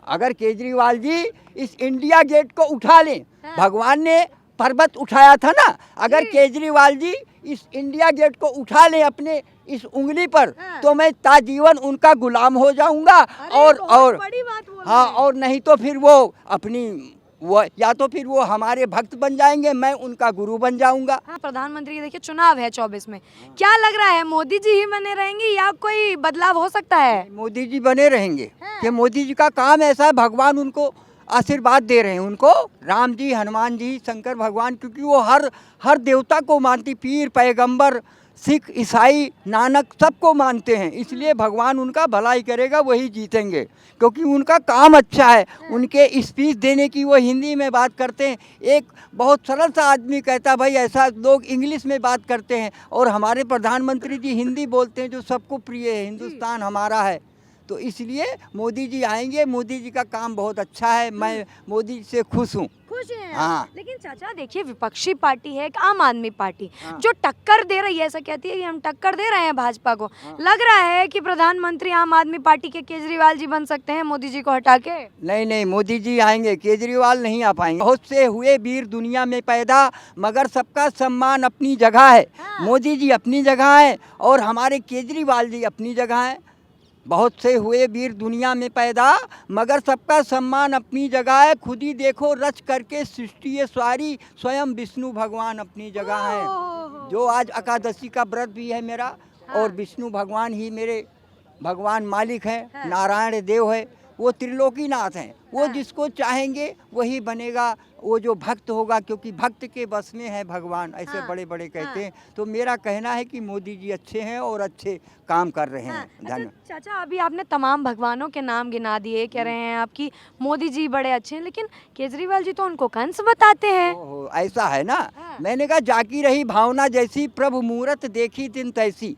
अगर केजरीवाल जी इस India gate को उठा लें, भगवान ने पर्वत उठाया था ना, अगर केजरीवाल जी इस इंडिया गेट को उठा लें अपने इस उंगली पर, तो मैं ताजीवन उनका गुलाम हो जाऊंगा। और बड़ी बात बोल हाँ, और नहीं तो फिर वो अपनी वो या तो फिर वो हमारे भक्त बन जाएंगे, मैं उनका गुरु बन जाऊंगा। प्रधानमंत्री देखिए चुनाव है 24 में, क्या लग रहा है मोदी जी ही बने रहेंगे या कोई बदलाव हो सकता है? मोदी जी बने रहेंगे कि मोदी जी का काम ऐसा है, भगवान उनको आशीर्वाद दे रहे हैं, उनको राम जी, हनुमान जी, शंकर भगवान, क्योंकि वो हर देवता को मानती, पीर पैगंबर, सिख, ईसाई, नानक सबको मानते हैं, इसलिए भगवान उनका भलाई करेगा, वही जीतेंगे, क्योंकि उनका काम अच्छा है। उनके स्पीच देने की, वो हिंदी में बात करते हैं, एक बहुत सरल सा आदमी कहता है भाई ऐसा लोग इंग्लिश में बात करते हैं, और हमारे प्रधानमंत्री जी हिंदी बोलते हैं जो सबको प्रिय है, हिंदुस्तान हमारा है। तो इसलिए मोदी जी आएंगे, मोदी जी का काम बहुत अच्छा है, मैं मोदी जी से खुश हूँ। खुश हैं? हाँ। लेकिन चाचा देखिए विपक्षी पार्टी है एक आम आदमी पार्टी, जो टक्कर दे रही है, ऐसा कहती है कि हम टक्कर दे रहे हैं भाजपा को। लग रहा है कि प्रधानमंत्री आम आदमी पार्टी के केजरीवाल जी बन सकते हैं मोदी जी को हटा के? नहीं, मोदी जी आएंगे, केजरीवाल नहीं आ पाएंगे। बहुत से हुए वीर दुनिया में पैदा, मगर सबका सम्मान अपनी जगह है। मोदी जी अपनी जगह है और हमारे केजरीवाल जी अपनी जगह है। बहुत से हुए वीर दुनिया में पैदा, मगर सबका सम्मान अपनी जगह है। खुद ही देखो रच करके सृष्टि ये सारी, स्वयं विष्णु भगवान अपनी जगह है। जो आज एकादशी का व्रत भी है मेरा, और विष्णु भगवान ही मेरे भगवान मालिक हैं, नारायण देव है, वो त्रिलोकीनाथ हैं। वो जिसको चाहेंगे वही बनेगा, वो जो भक्त होगा, क्योंकि भक्त के बस में है भगवान, ऐसे बड़े बड़े कहते हैं। तो मेरा कहना है कि मोदी जी अच्छे हैं और अच्छे काम कर रहे हैं। धन्यवाद। चाचा अभी आपने तमाम भगवानों के नाम गिना दिए, कह रहे हैं आपकी मोदी जी बड़े अच्छे हैं, लेकिन केजरीवाल जी तो उनको कंस बताते हैं। ओहो, ऐसा है ना। मैंने कहा जाकी रही भावना जैसी, प्रभु मूरत देखी दिन तैसी।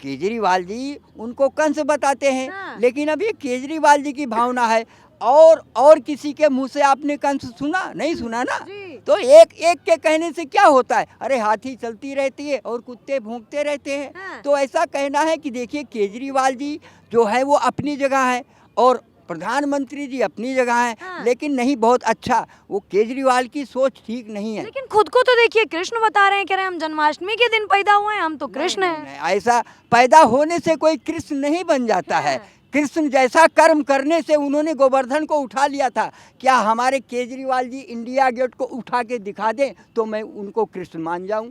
केजरीवाल जी उनको कंस बताते हैं, लेकिन अब ये केजरीवाल जी की भावना है। और किसी के मुंह से आपने कंस सुना? नहीं सुना ना। तो एक एक के कहने से क्या होता है? अरे हाथी चलती रहती है और कुत्ते भौंकते रहते हैं। तो ऐसा कहना है कि देखिए केजरीवाल जी जो है वो अपनी जगह है, और प्रधानमंत्री जी अपनी जगह है, लेकिन नहीं बहुत अच्छा, वो केजरीवाल की सोच ठीक नहीं है। लेकिन खुद को तो देखिए कृष्ण बता रहे हैं, कह रहे हैं हम जन्माष्टमी के दिन पैदा हुए हैं, हम तो कृष्ण हैं। ऐसा पैदा होने से कोई कृष्ण नहीं बन जाता है। कृष्ण जैसा कर्म करने से उन्होंने गोवर्धन को उठा लिया था। क्या हमारे केजरीवाल जी इंडिया गेट को उठा के दिखा दें तो मैं उनको कृष्ण मान जाऊं?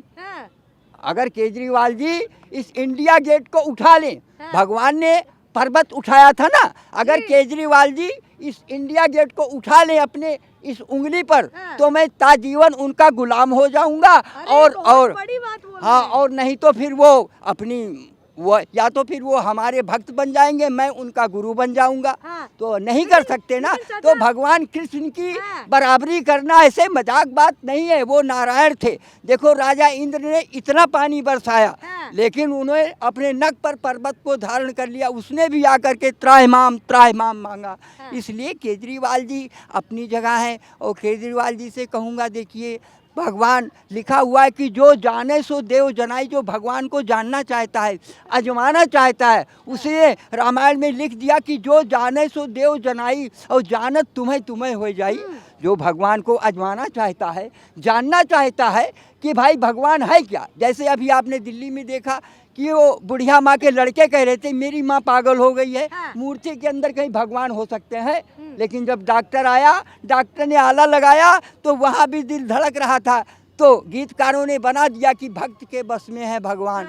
अगर केजरीवाल जी इस इंडिया गेट को उठा लें, भगवान ने पर्वत उठाया था ना, अगर केजरीवाल जी इस इंडिया गेट को उठा लें अपने इस उंगली पर, तो मैं ताजीवन उनका गुलाम हो जाऊंगा। और बड़ी बात बोल हाँ, और नहीं तो फिर वो अपनी वो या तो फिर वो हमारे भक्त बन जाएंगे, मैं उनका गुरु बन जाऊंगा। तो नहीं कर सकते ना। तो भगवान कृष्ण की बराबरी करना ऐसे मजाक बात नहीं है। वो नारायण थे। देखो राजा इंद्र ने इतना पानी बरसाया, लेकिन उन्होंने अपने नक पर पर्वत को धारण कर लिया, उसने भी आकर के त्राहिमाम मांगा। इसलिए केजरीवाल जी अपनी जगह है, और केजरीवाल जी से कहूँगा देखिए भगवान लिखा हुआ है कि जो जाने सो देव जनाई। जो भगवान को जानना चाहता है, आजमाना चाहता है, उसे रामायण में लिख दिया कि जो जाने सो देव जनाई, और जानत तुम्हें तुम्हें हो जाई। जो भगवान को आजमाना चाहता है, जानना चाहता है कि भाई भगवान है क्या। जैसे अभी आपने दिल्ली में देखा कि वो बुढ़िया माँ के लड़के कह रहे थे मेरी माँ पागल हो गई है, मूर्ति के अंदर कहीं भगवान हो सकते हैं। लेकिन जब डॉक्टर आया, डॉक्टर ने आला लगाया, तो वहाँ भी दिल धड़क रहा था। तो गीतकारों ने बना दिया कि भक्त के बस में है भगवान,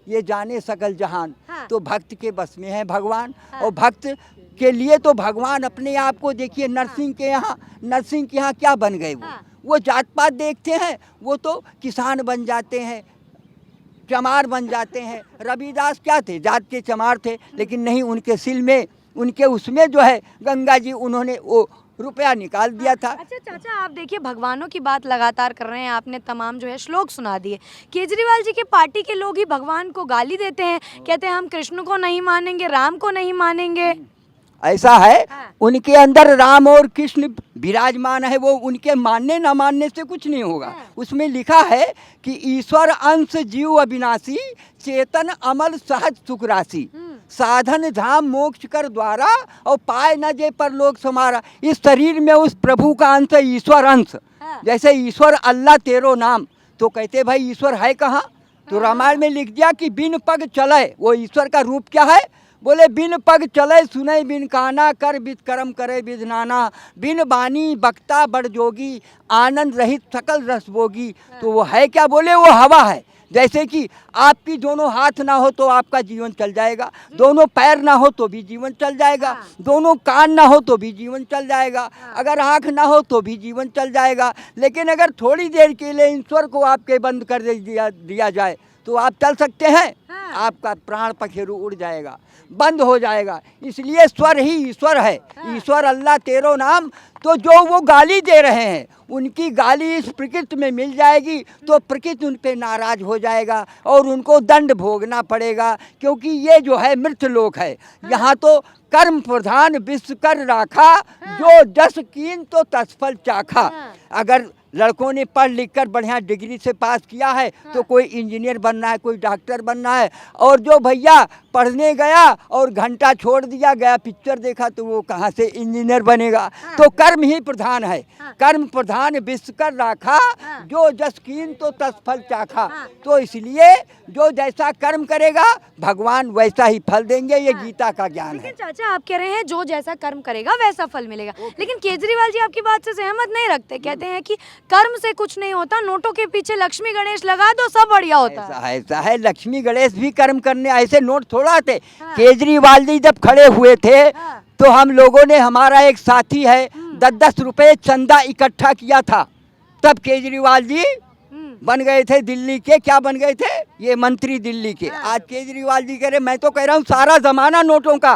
ये जाने सकल जहान। तो भक्त के बस में है भगवान, और भक्त के लिए तो भगवान अपने आप को देखिए नरसिंह के यहाँ क्या बन गए। वो जात पात देखते हैं, वो तो किसान बन जाते हैं, चमार बन जाते हैं। रविदास क्या थे? जात के चमार थे, लेकिन नहीं, उनके सिल में, उनके उसमें जो है गंगा जी उन्होंने वो रुपया निकाल दिया था। अच्छा चाचा आप देखिए भगवानों की बात लगातार कर रहे हैं, आपने तमाम जो है श्लोक सुना दिए। केजरीवाल जी के पार्टी के लोग ही भगवान को गाली देते हैं, कहते हैं हम कृष्ण को नहीं मानेंगे, राम को नहीं मानेंगे। ऐसा है, उनके अंदर राम और कृष्ण विराजमान है। वो उनके मानने न मानने से कुछ नहीं होगा। उसमें लिखा है कि ईश्वर अंश जीव अविनाशी, चेतन अमल सहज सुख राशि। साधन धाम मोक्ष कर द्वारा, और पाए न जे पर लोग समारा। इस शरीर में उस प्रभु का अंश है, ईश्वर अंश। जैसे ईश्वर अल्लाह तेरो नाम, तो कहते भाई ईश्वर है कहाँ? तो रामायण में लिख दिया कि बिन पग चले, वो ईश्वर का रूप क्या है? बोले बिन पग चले सुने बिन काना, कर विद कर्म करे विद नाना, बिन बानी बक्ता बड़ जोगी, आनंद रहित सकल रसभोगी। तो वो है क्या? बोले वो हवा है। जैसे कि आपकी दोनों हाथ ना हो तो आपका जीवन चल जाएगा, दोनों पैर ना हो तो भी जीवन चल जाएगा, दोनों कान ना हो तो भी जीवन चल जाएगा, अगर आँख ना हो तो भी जीवन चल जाएगा। लेकिन अगर थोड़ी देर के लिए ईश्वर को आपके बंद कर दिया जाए तो आप चल सकते हैं? आपका प्राण पखेरु उड़ जाएगा, बंद हो जाएगा। इसलिए स्वर ही ईश्वर है, ईश्वर अल्लाह तेरो नाम। तो जो वो गाली दे रहे हैं, उनकी गाली इस प्रकृति में मिल जाएगी तो प्रकृति उन पे नाराज हो जाएगा और उनको दंड भोगना पड़ेगा, क्योंकि ये जो है मृत्यु लोक है। यहाँ तो कर्म प्रधान विश्व कर राखा, जो जस कीन तो तत्फल चाखा। अगर लड़कों ने पढ़ लिख कर बढ़िया डिग्री से पास किया है तो कोई इंजीनियर बनना है, कोई डॉक्टर बनना है, और जो भैया पढ़ने गया और घंटा छोड़ दिया, गया पिक्चर देखा, तो वो कहाँ से इंजीनियर बनेगा? तो कर्म ही प्रधान है, कर्म प्रधान विश्व कर राखा, जो जस कीन तो तत्फल चाखा। तो इसलिए जो जैसा कर्म करेगा भगवान वैसा ही फल देंगे, ये गीता का ज्ञान है। लेकिन चाचा आप कह रहे हैं जो जैसा कर्म करेगा वैसा फल मिलेगा, लेकिन केजरीवाल जी आपकी बात से सहमत नहीं रखते, कहते हैं कि कर्म से कुछ नहीं होता, नोटों के पीछे लक्ष्मी गणेश लगा दो सब बढ़िया होता है। ऐसा है, लक्ष्मी गणेश भी कर्म करने, ऐसे नोट थोड़ा आते। केजरीवाल जी जब खड़े हुए थे तो हम लोगों ने, हमारा एक साथी है, 10-10 रुपए चंदा इकट्ठा किया था, तब केजरीवाल जी बन गए थे दिल्ली के, क्या बन गए थे? ये मंत्री दिल्ली के। आज केजरीवाल जी कह रहे, मैं तो कह रहा हूँ सारा जमाना नोटों का,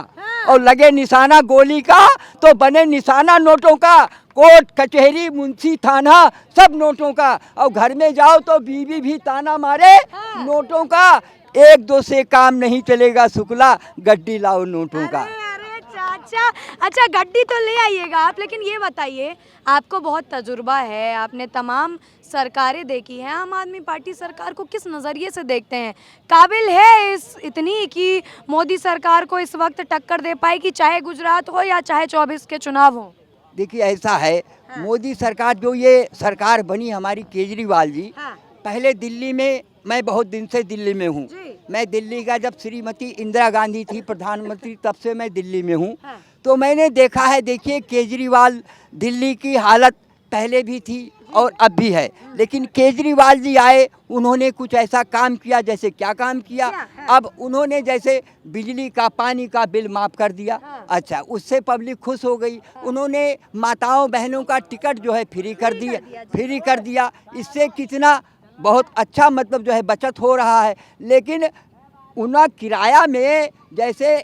और लगे निशाना गोली का तो बने निशाना नोटों का, कोर्ट कचहरी मुंशी थाना सब नोटों का, और घर में जाओ तो बीवी भी ताना मारे नोटों का। एक दो से काम नहीं चलेगा शुक्ला, गड्डी लाओ नोटों का। चाचा अच्छा गड्डी तो ले आइएगा आप, लेकिन ये बताइए, आपको बहुत तजुर्बा है, आपने तमाम सरकारें देखी हैं, आम आदमी पार्टी सरकार को किस नज़रिए से देखते हैं? काबिल है इस इतनी कि मोदी सरकार को इस वक्त टक्कर दे पाएगी, चाहे गुजरात हो या चाहे 24 के चुनाव हो? देखिए ऐसा है, मोदी सरकार, जो ये सरकार बनी हमारी केजरीवाल जी, पहले दिल्ली में, मैं बहुत दिन से दिल्ली में हूँ, मैं दिल्ली का, जब श्रीमती इंदिरा गांधी थी प्रधानमंत्री तब से मैं दिल्ली में हूँ। तो मैंने देखा है, देखिए केजरीवाल, दिल्ली की हालत पहले भी थी और अब भी है, लेकिन केजरीवाल जी आए, उन्होंने कुछ ऐसा काम किया। जैसे क्या काम किया? अब उन्होंने जैसे बिजली का, पानी का बिल माफ़ कर दिया, अच्छा, उससे पब्लिक खुश हो गई। उन्होंने माताओं बहनों का टिकट जो है फ्री कर दिया, इससे कितना बहुत अच्छा मतलब जो है बचत हो रहा है। लेकिन उनका किराया में जैसे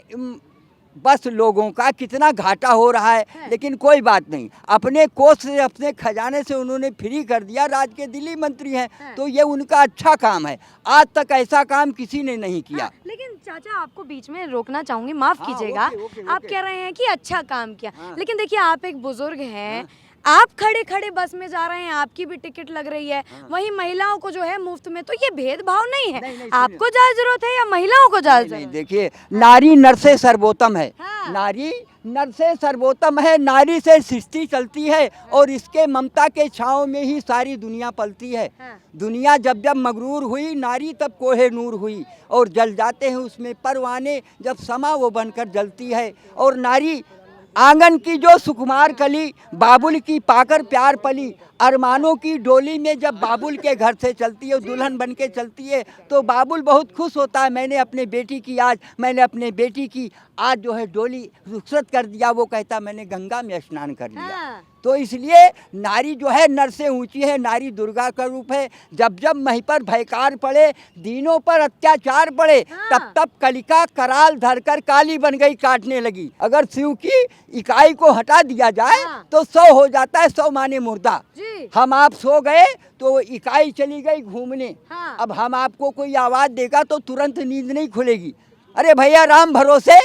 बस लोगों का कितना घाटा हो रहा है, लेकिन कोई बात नहीं, अपने कोष से, अपने खजाने से उन्होंने फ्री कर दिया। राज्य के दिल्ली मंत्री हैं तो ये उनका अच्छा काम है, आज तक ऐसा काम किसी ने नहीं किया। लेकिन चाचा आपको बीच में रोकना चाहूँगी, माफ़ कीजिएगा, आप कह रहे हैं कि अच्छा काम किया, लेकिन देखिए आप एक बुजुर्ग हैं, आप खड़े खड़े बस में जा रहे हैं, आपकी भी टिकट लग रही है, वहीं महिलाओं को जो है मुफ्त में, तो ये भेदभाव नहीं है। आपको ज्यादा जरूरत है या महिलाओं को ज्यादा जरूरत? देखिए, नारी नर से सर्वोत्तम है, नारी नर से सर्वोत्तम है, नारी से सृष्टि चलती है और इसके ममता के छाँव में ही सारी दुनिया पलती है। दुनिया जब जब मगरूर हुई, नारी तब कोहे नूर हुई, और जल जाते हैं उसमें परवाने, जब समा वो बनकर जलती है। और नारी आंगन की जो सुकुमार कली, बाबुल की पाकर प्यार पली, अरमानों की डोली में जब बाबुल के घर से चलती है, दुल्हन बन के चलती है, तो बाबुल बहुत खुश होता है, मैंने अपने बेटी की आज जो है डोली रुखसत कर दिया। वो कहता मैंने गंगा में स्नान कर लिया। तो इसलिए नारी जो है नर से ऊंची है, नारी दुर्गा का रूप है। जब जब मही पर भयकार पड़े, दीनों पर अत्याचार पड़े, तब तब कलिका कराल धरकर काली बन गई, काटने लगी। अगर शिव की इकाई को हटा दिया जाए तो 100 हो जाता है, 100 माने मुर्दा। हम आप सो गए तो इकाई चली गई घूमने, अब हम आपको कोई आवाज़ देगा तो तुरंत नींद नहीं खुलेगी। अरे भैया राम भरोसे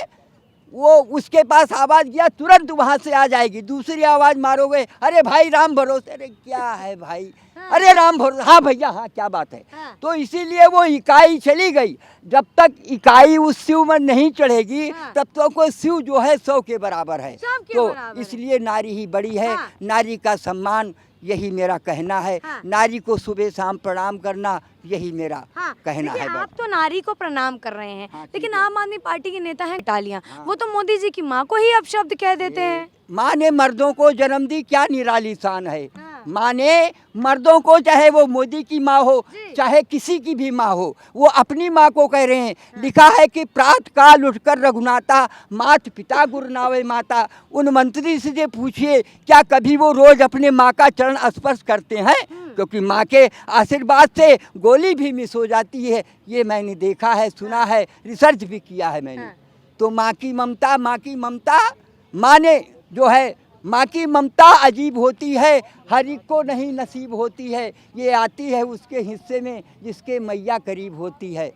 वो उसके पास आवाज़ गया तुरंत वहाँ से आ जाएगी। दूसरी आवाज़ मारोगे, अरे भाई राम भरोसे, अरे क्या है भाई, अरे राम भरोसे, हाँ भैया हाँ क्या बात है। तो इसीलिए वो इकाई चली गई। जब तक इकाई उस शिव में नहीं चढ़ेगी तब तक वो शिव जो है 100 के बराबर है। तो इसलिए नारी ही बड़ी है, नारी का सम्मान, यही मेरा कहना है। नारी को सुबह शाम प्रणाम करना, यही मेरा कहना है। आप तो नारी को प्रणाम कर रहे हैं, लेकिन आम आदमी पार्टी के नेता हैं टालियां, वो तो मोदी जी की माँ को ही अपशब्द कह देते हैं। माँ ने मर्दों को जन्म दी, क्या निराली शान है। माँ ने मर्दों को, चाहे वो मोदी की माँ हो चाहे किसी की भी माँ हो, वो अपनी माँ को कह रहे हैं। लिखा है कि प्रातः काल उठकर रघुनाथा, मात पिता गुरु नावे माता। उन मंत्री से जे पूछिए क्या कभी वो रोज अपने माँ का चरण स्पर्श करते हैं, क्योंकि माँ के आशीर्वाद से गोली भी मिस हो जाती है। ये मैंने देखा है, सुना है, रिसर्च भी किया है मैंने। तो माँ की ममता, माँ ने जो है, माँ की ममता अजीब होती है, हर एक को नहीं नसीब होती है। ये आती है उसके हिस्से में जिसके मैया करीब होती है।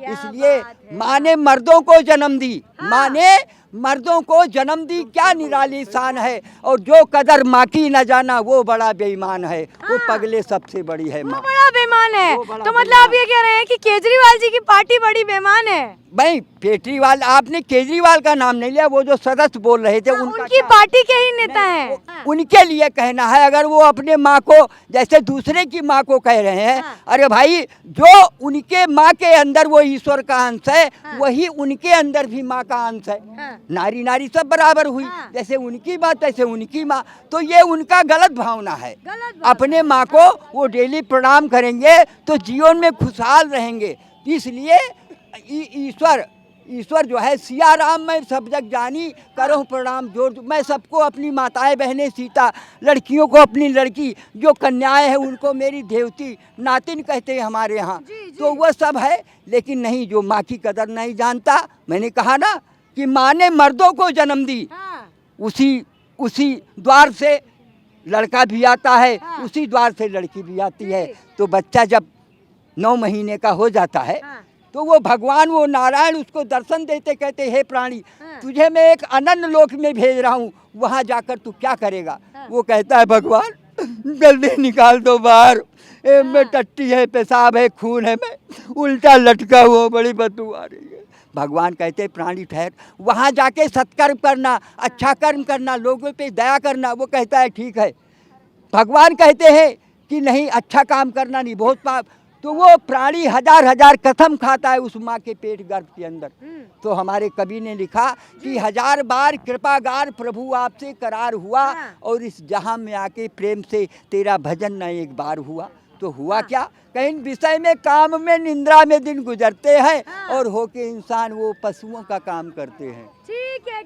इसलिए माँ ने मर्दों को जन्म दी, माँ ने मर्दों को जन्म दी, क्या निराली शान है। और जो कदर माँ की न जाना वो बड़ा बेईमान है। वो पगले सबसे बड़ी है माँ, बड़ा बेईमान है। तो मतलब आप ये कह रहे हैं कि केजरीवाल जी की पार्टी बड़ी बेईमान है? भाई केजरीवाल, आपने केजरीवाल का नाम नहीं लिया, वो जो सदस्य बोल रहे थे उनकी पार्टी के ही नेता हैं। उनके लिए कहना है। अगर वो अपने माँ को जैसे दूसरे की माँ को कह रहे हैं, अरे भाई जो उनके माँ के अंदर वो ईश्वर का अंश है, वही उनके अंदर भी माँ का अंश है। नारी नारी सब बराबर हुई, जैसे उनकी माँ तैसे उनकी माँ। तो ये उनका गलत भावना है। अपने माँ को वो डेली प्रणाम करेंगे तो जीवन में खुशहाल रहेंगे। इसलिए ईश्वर जो है, सिया राम मैं सब जग जानी, करो प्रणाम जोर। मैं सबको अपनी माताएं बहनें सीता, लड़कियों को अपनी लड़की, जो कन्याएं हैं उनको मेरी देवती नातिन कहते हैं हमारे यहाँ। तो वह सब है, लेकिन नहीं, जो माँ की कदर नहीं जानता। मैंने कहा ना कि माँ ने मर्दों को जन्म दी, उसी द्वार से लड़का भी आता है, उसी द्वार से लड़की भी आती है। तो बच्चा जब 9 महीने का हो जाता है तो वो भगवान, वो नारायण उसको दर्शन देते, कहते हे प्राणी, तुझे मैं एक अनन्य लोक में भेज रहा हूँ, वहाँ जाकर तू क्या करेगा। वो कहता है भगवान जल्दी निकाल दो बाहर, में टट्टी है, पेशाब है, खून है, मैं उल्टा लटका हुआ, बड़ी बदबू आ रही है। भगवान कहते प्राणी ठहर, वहाँ जाके सत्कर्म करना, अच्छा कर्म करना, लोगों पे दया करना। वो कहता है ठीक है। भगवान कहते हैं कि नहीं, अच्छा काम करना नहीं, बहुत पाप। तो वो प्राणी हजार कसम खाता है उस माँ के पेट गर्भ के अंदर। तो हमारे कवि ने लिखा कि 1000 बार कृपागार प्रभु आपसे करार हुआ, और इस जहां में आके प्रेम से तेरा भजन न एक बार हुआ। तो हुआ क्या, कहीं विषय में काम में निंद्रा में दिन गुजरते हैं, और होके इंसान वो पशुओं का काम करते हैं। ठीक है।